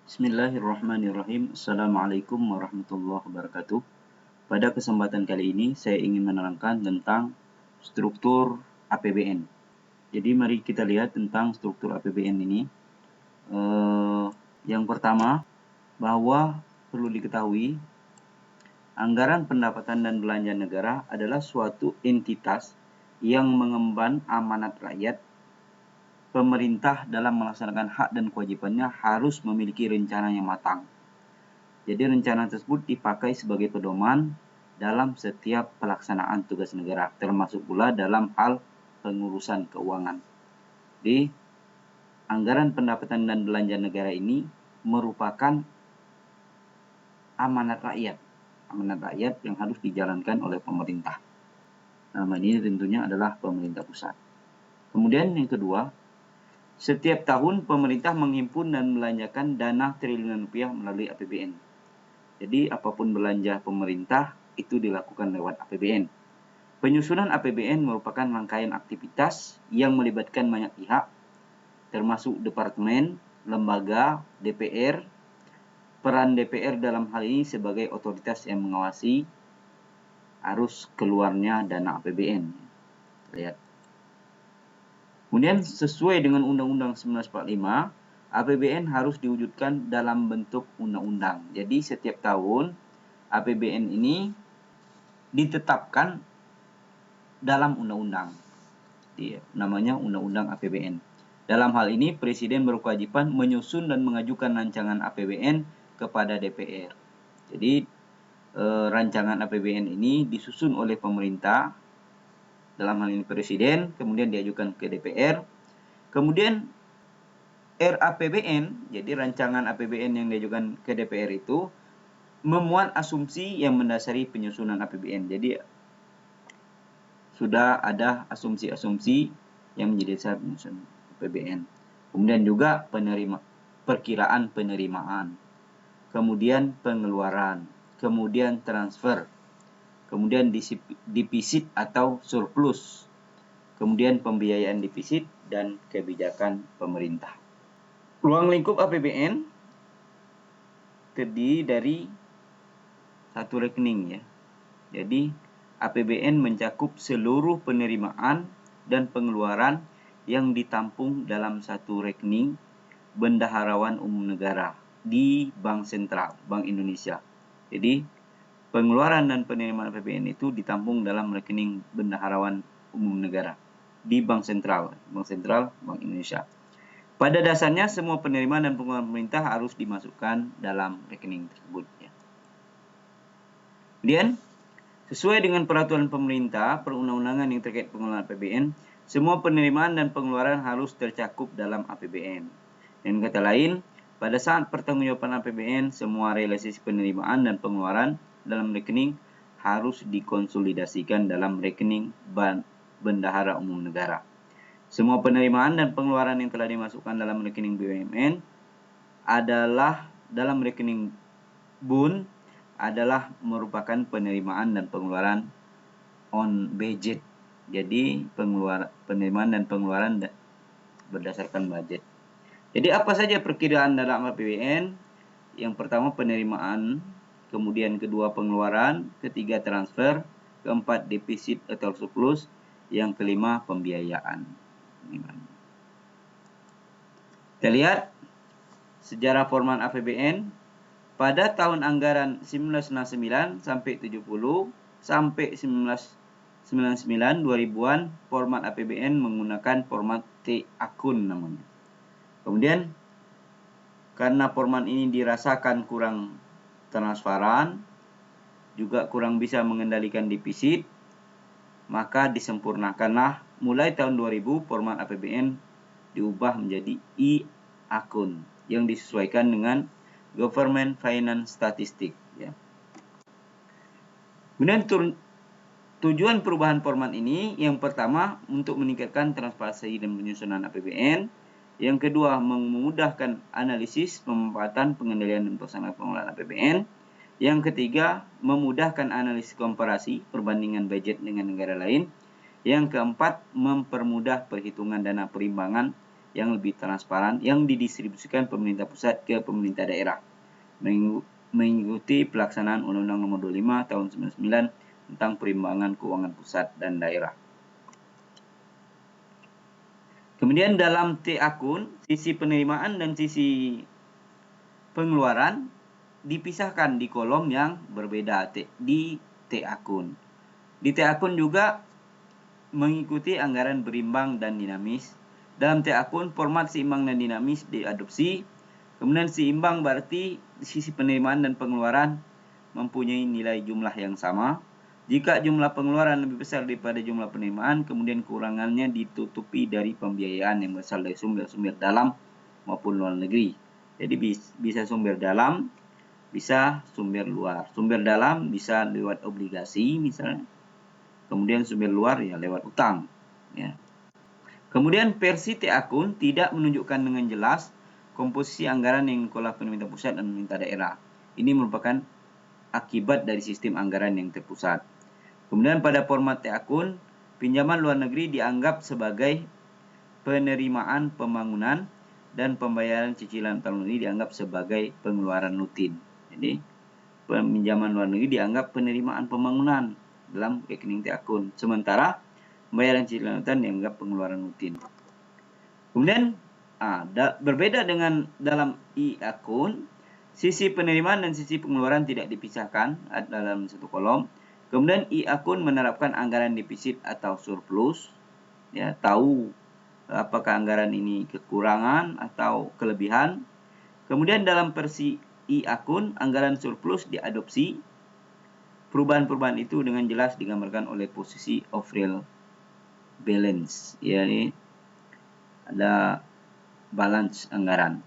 Bismillahirrahmanirrahim. Assalamualaikum warahmatullahi wabarakatuh. Pada kesempatan kali ini saya ingin menerangkan tentang struktur APBN. Jadi mari kita lihat tentang struktur APBN ini. Yang pertama, bahwa perlu diketahui anggaran pendapatan dan belanja negara adalah suatu entitas yang mengemban amanat rakyat. Pemerintah dalam melaksanakan hak dan kewajibannya harus memiliki rencana yang matang. Jadi rencana tersebut dipakai sebagai pedoman dalam setiap pelaksanaan tugas negara, termasuk pula dalam hal pengurusan keuangan. Di anggaran pendapatan dan belanja negara ini merupakan amanat rakyat yang harus dijalankan oleh pemerintah. Nama ini tentunya adalah pemerintah pusat. Kemudian yang kedua, setiap tahun pemerintah menghimpun dan belanjakan dana triliunan rupiah melalui APBN. Jadi apapun belanja pemerintah itu dilakukan lewat APBN. Penyusunan APBN merupakan rangkaian aktivitas yang melibatkan banyak pihak, termasuk departemen, lembaga, DPR. Peran DPR dalam hal ini sebagai otoritas yang mengawasi arus keluarnya dana APBN. Lihat. Kemudian sesuai dengan Undang-Undang 1945, APBN harus diwujudkan dalam bentuk undang-undang. Jadi setiap tahun APBN ini ditetapkan dalam undang-undang. Namanya Undang-Undang APBN. Dalam hal ini Presiden berkewajiban menyusun dan mengajukan rancangan APBN kepada DPR. Jadi rancangan APBN ini disusun oleh pemerintah, dalam hal ini Presiden, kemudian diajukan ke DPR. Kemudian RAPBN, jadi rancangan APBN yang diajukan ke DPR itu memuat asumsi yang mendasari penyusunan APBN. Jadi sudah ada asumsi-asumsi yang menjadi dasar penyusunan APBN. Kemudian juga perkiraan penerimaan, kemudian pengeluaran, kemudian transfer, kemudian defisit atau surplus, kemudian pembiayaan defisit dan kebijakan pemerintah. Ruang lingkup APBN terdiri dari satu rekening ya. Jadi APBN mencakup seluruh penerimaan dan pengeluaran yang ditampung dalam satu rekening Bendaharawan Umum Negara di Bank Sentral, Bank Indonesia. Jadi pengeluaran dan penerimaan APBN itu ditampung dalam rekening Bendaharawan Umum Negara di Bank Sentral, Bank Indonesia. Pada dasarnya semua penerimaan dan pengeluaran pemerintah harus dimasukkan dalam rekening tersebut. Kemudian, sesuai dengan peraturan pemerintah perundang-undangan yang terkait pengelolaan APBN, semua penerimaan dan pengeluaran harus tercakup dalam APBN. Dengan kata lain, pada saat pertanggungjawaban APBN, semua realisasi penerimaan dan pengeluaran dalam rekening harus dikonsolidasikan dalam rekening Bendahara Umum Negara. Semua penerimaan dan pengeluaran yang telah dimasukkan dalam rekening BUMN adalah dalam rekening BUN adalah merupakan penerimaan dan pengeluaran on budget. Jadi penerimaan dan pengeluaran berdasarkan budget. Jadi apa saja perkiraan dalam APBN? Yang pertama penerimaan, kemudian kedua pengeluaran, ketiga transfer, keempat defisit atau surplus, yang kelima pembiayaan. Kita lihat sejarah format APBN pada tahun anggaran 1969 sampai 70 sampai 1999 2000-an format APBN menggunakan format T akun namanya. Kemudian karena format ini dirasakan kurang transparan, juga kurang bisa mengendalikan defisit, maka disempurnakanlah mulai tahun 2000 format APBN diubah menjadi I-akun yang disesuaikan dengan Government Finance Statistic ya. Kemudian tujuan perubahan format ini yang pertama untuk meningkatkan transparansi dan penyusunan APBN. Yang kedua, memudahkan analisis, pemanfaatan, pengendalian dan pelaksanaan pengelolaan APBN. Yang ketiga, memudahkan analisis komparasi, perbandingan budget dengan negara lain. Yang keempat, mempermudah perhitungan dana perimbangan yang lebih transparan yang didistribusikan pemerintah pusat ke pemerintah daerah mengikuti pelaksanaan Undang-Undang Nomor 25 Tahun 99 tentang perimbangan keuangan pusat dan daerah. Kemudian dalam T akun, sisi penerimaan dan sisi pengeluaran dipisahkan di kolom yang berbeda di T akun. Di T akun juga mengikuti anggaran berimbang dan dinamis. Dalam T akun, format seimbang dan dinamis diadopsi. Kemudian seimbang berarti sisi penerimaan dan pengeluaran mempunyai nilai jumlah yang sama. Jika jumlah pengeluaran lebih besar daripada jumlah penerimaan, kemudian kekurangannya ditutupi dari pembiayaan yang berasal dari sumber-sumber dalam maupun luar negeri. Jadi bisa sumber dalam, bisa sumber luar. Sumber dalam bisa lewat obligasi misalnya. Kemudian sumber luar ya lewat utang. Ya. Kemudian versi T akun tidak menunjukkan dengan jelas komposisi anggaran yang dikelola pemerintah pusat dan pemerintah daerah. Ini merupakan akibat dari sistem anggaran yang terpusat. Kemudian pada format T akun, pinjaman luar negeri dianggap sebagai penerimaan pembangunan dan pembayaran cicilan utang luar negeri dianggap sebagai pengeluaran rutin. Jadi, pinjaman luar negeri dianggap penerimaan pembangunan dalam rekening T akun. Sementara, pembayaran cicilan utang dianggap pengeluaran rutin. Kemudian, berbeda dengan dalam I akun, sisi penerimaan dan sisi pengeluaran tidak dipisahkan dalam satu kolom. Kemudian I akun menerapkan anggaran defisit atau surplus. Ya, tahu apakah anggaran ini kekurangan atau kelebihan. Kemudian dalam versi I akun, anggaran surplus diadopsi. Perubahan-perubahan itu dengan jelas digambarkan oleh posisi of real balance. Ya, ini ada balance anggaran.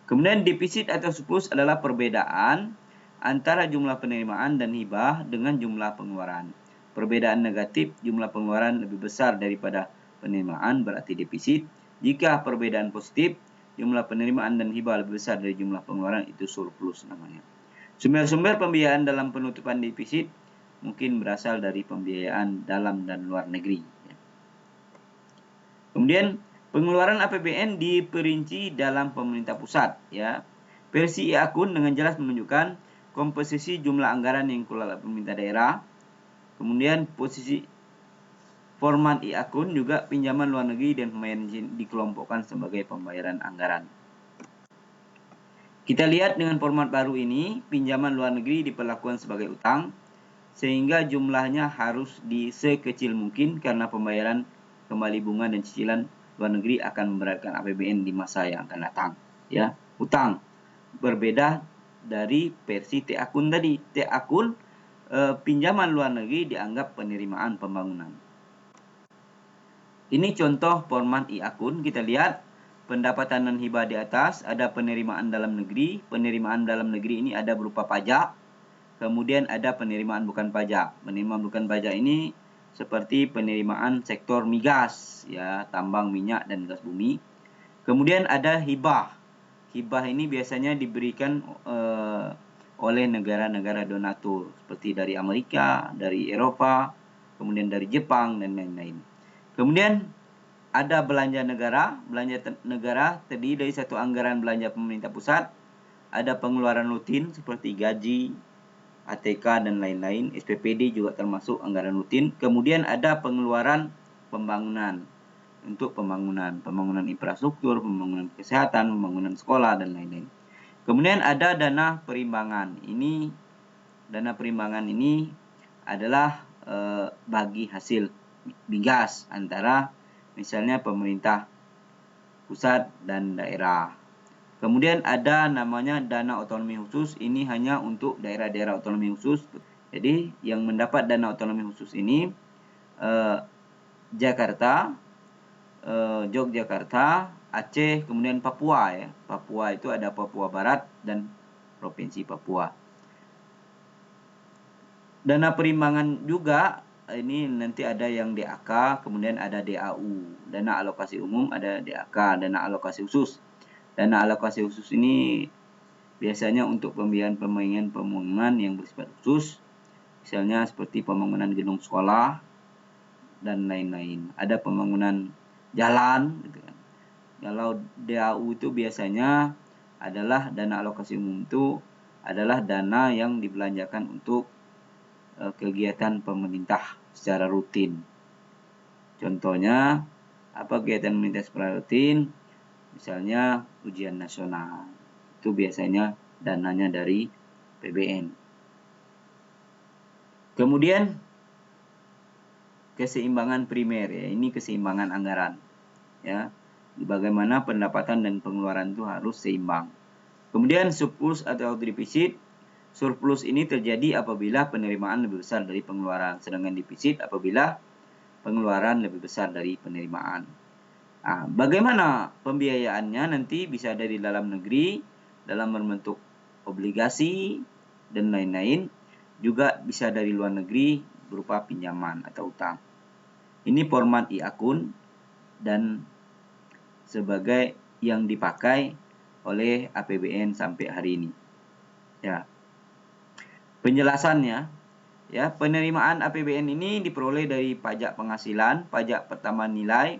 Kemudian defisit atau surplus adalah perbedaan antara jumlah penerimaan dan hibah dengan jumlah pengeluaran. Perbedaan negatif, jumlah pengeluaran lebih besar daripada penerimaan berarti defisit. Jika perbedaan positif, jumlah penerimaan dan hibah lebih besar dari jumlah pengeluaran, itu surplus namanya. Sumber-sumber pembiayaan dalam penutupan defisit mungkin berasal dari pembiayaan dalam dan luar negeri. Kemudian pengeluaran APBN diperinci dalam pemerintah pusat. Ya. Versi I akun dengan jelas menunjukkan komposisi jumlah anggaran yang dikelola pemerintah daerah. Kemudian posisi format I akun juga pinjaman luar negeri dan pembayaran dikelompokkan sebagai pembayaran anggaran. Kita lihat dengan format baru ini, pinjaman luar negeri diperlakukan sebagai utang, sehingga jumlahnya harus sekecil mungkin karena pembayaran kembali bunga dan cicilan luar negeri akan memberatkan APBN di masa yang akan datang. Ya, utang berbeda dari versi T akun tadi. T akun pinjaman luar negeri dianggap penerimaan pembangunan. Ini contoh format I akun. Kita lihat pendapatan dan hibah di atas, ada penerimaan dalam negeri. Penerimaan dalam negeri ini ada berupa pajak. Kemudian ada penerimaan bukan pajak. Penerimaan bukan pajak ini seperti penerimaan sektor migas, ya, tambang minyak dan gas bumi. Kemudian ada hibah. Hibah ini biasanya diberikan oleh negara-negara donatur seperti dari Amerika, dari Eropa, kemudian dari Jepang dan lain-lain. Kemudian ada belanja negara. Belanja negara terdiri dari satu anggaran belanja pemerintah pusat, ada pengeluaran rutin seperti gaji, ATK dan lain-lain. SPPD juga termasuk anggaran rutin. Kemudian ada pengeluaran pembangunan untuk pembangunan infrastruktur, pembangunan kesehatan, pembangunan sekolah dan lain-lain. Kemudian ada dana perimbangan. Ini dana perimbangan ini adalah bagi hasil migas antara misalnya pemerintah pusat dan daerah. Kemudian ada namanya dana otonomi khusus. Ini hanya untuk daerah-daerah otonomi khusus. Jadi yang mendapat dana otonomi khusus ini Jakarta, Yogyakarta, Aceh, kemudian Papua. Ya. Papua itu ada Papua Barat dan Provinsi Papua. Dana perimbangan juga ini nanti ada yang DAK, kemudian ada DAU. Dana alokasi umum ada DAK, dana alokasi khusus. Dana alokasi khusus ini biasanya untuk pembangunan yang bersifat khusus, misalnya seperti pembangunan gedung sekolah dan lain-lain. Ada pembangunan jalan, gitu kan. Kalau DAU itu biasanya adalah dana alokasi umum, itu adalah dana yang dibelanjakan untuk kegiatan pemerintah secara rutin. Contohnya, apa kegiatan pemerintah secara rutin? Misalnya ujian nasional. Itu biasanya dananya dari PBN. Kemudian keseimbangan primer, ya, ini keseimbangan anggaran. Ya, bagaimana pendapatan dan pengeluaran itu harus seimbang. Kemudian surplus atau defisit. Surplus ini terjadi apabila penerimaan lebih besar dari pengeluaran, sedangkan defisit apabila pengeluaran lebih besar dari penerimaan. Nah, bagaimana pembiayaannya nanti bisa dari dalam negeri, dalam berbentuk obligasi, dan lain-lain. Juga bisa dari luar negeri berupa pinjaman atau utang. Ini format e-akun dan sebagai yang dipakai oleh APBN sampai hari ini. Ya. Penjelasannya, ya, penerimaan APBN ini diperoleh dari pajak penghasilan, pajak pertambahan nilai,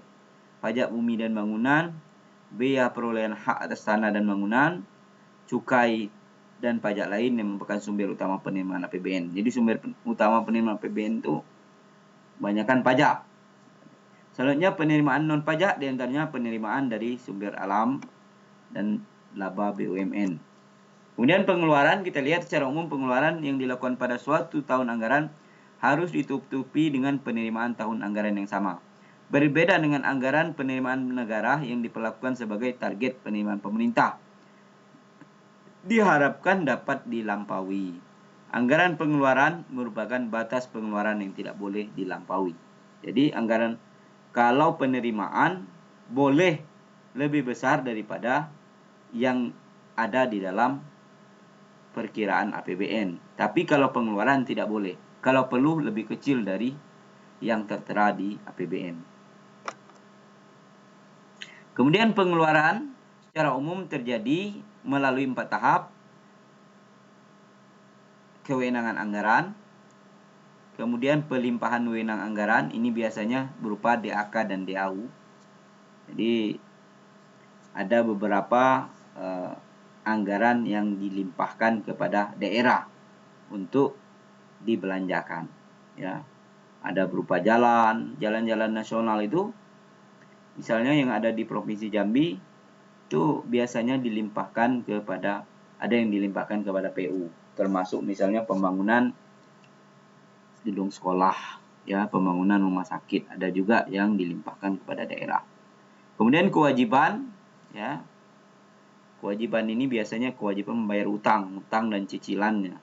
pajak bumi dan bangunan, bea perolehan hak atas tanah dan bangunan, cukai, dan pajak lain yang merupakan sumber utama penerimaan APBN. Jadi sumber utama penerimaan APBN itu banyakkan pajak. Selanjutnya penerimaan non pajak, diantaranya penerimaan dari sumber alam dan laba BUMN. Kemudian pengeluaran, kita lihat secara umum pengeluaran yang dilakukan pada suatu tahun anggaran harus ditutupi dengan penerimaan tahun anggaran yang sama. Berbeda dengan anggaran penerimaan negara yang diperlakukan sebagai target penerimaan pemerintah, diharapkan dapat dilampaui. Anggaran pengeluaran merupakan batas pengeluaran yang tidak boleh dilampaui. Jadi anggaran, kalau penerimaan boleh lebih besar daripada yang ada di dalam perkiraan APBN. Tapi kalau pengeluaran tidak boleh. Kalau perlu lebih kecil dari yang tertera di APBN. Kemudian pengeluaran secara umum terjadi melalui 4 tahap. Kewenangan anggaran. Kemudian pelimpahan wewenang anggaran. Ini biasanya berupa DAK dan DAU. Jadi ada beberapa anggaran yang dilimpahkan kepada daerah untuk dibelanjakan, ya. Ada berupa jalan-jalan nasional itu, misalnya yang ada di Provinsi Jambi itu biasanya dilimpahkan kepada, ada yang dilimpahkan kepada PU, termasuk misalnya pembangunan gedung sekolah, ya, pembangunan rumah sakit, ada juga yang dilimpahkan kepada daerah. Kemudian kewajiban, ya. Kewajiban ini biasanya kewajiban membayar utang dan cicilannya.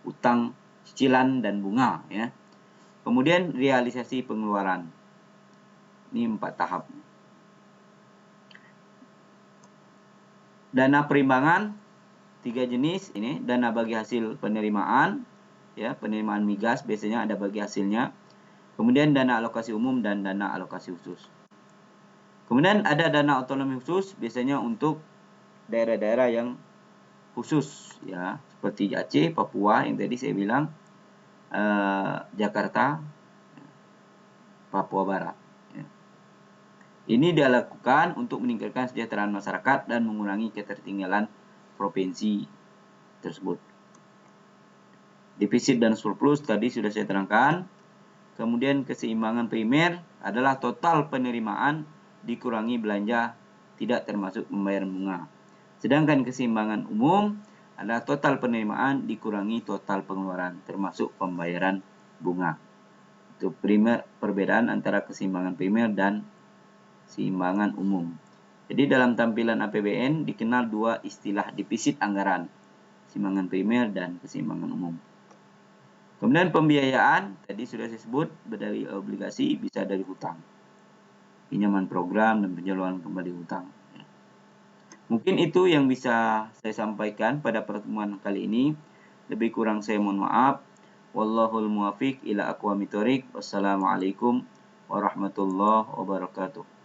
Utang, cicilan, dan bunga, ya. Kemudian realisasi pengeluaran. Ini 4 tahap. Dana perimbangan 3 jenis ini, dana bagi hasil penerimaan, ya, penerimaan migas biasanya ada bagi hasilnya. Kemudian dana alokasi umum dan dana alokasi khusus. Kemudian ada dana otonomi khusus biasanya untuk daerah-daerah yang khusus, ya, seperti Aceh, Papua yang tadi saya bilang, Jakarta, Papua Barat. Ya. Ini dilakukan untuk meningkatkan kesejahteraan masyarakat dan mengurangi ketertinggalan provinsi tersebut. Defisit dan surplus tadi sudah saya terangkan. Kemudian keseimbangan primer adalah total penerimaan dikurangi belanja tidak termasuk pembayaran bunga. Sedangkan keseimbangan umum adalah total penerimaan dikurangi total pengeluaran termasuk pembayaran bunga. Itu perbedaan antara keseimbangan primer dan keseimbangan umum. Jadi dalam tampilan APBN dikenal 2 istilah defisit anggaran, keseimbangan primer dan keseimbangan umum. Kemudian pembiayaan tadi sudah saya sebut, dari obligasi, bisa dari hutang, pinjaman program, dan penyaluran kembali hutang. Mungkin itu yang bisa saya sampaikan pada pertemuan kali ini. Lebih kurang saya mohon maaf. Wallahul muwaffiq ila aqwamit thoriq. Wassalamualaikum warahmatullahi wabarakatuh.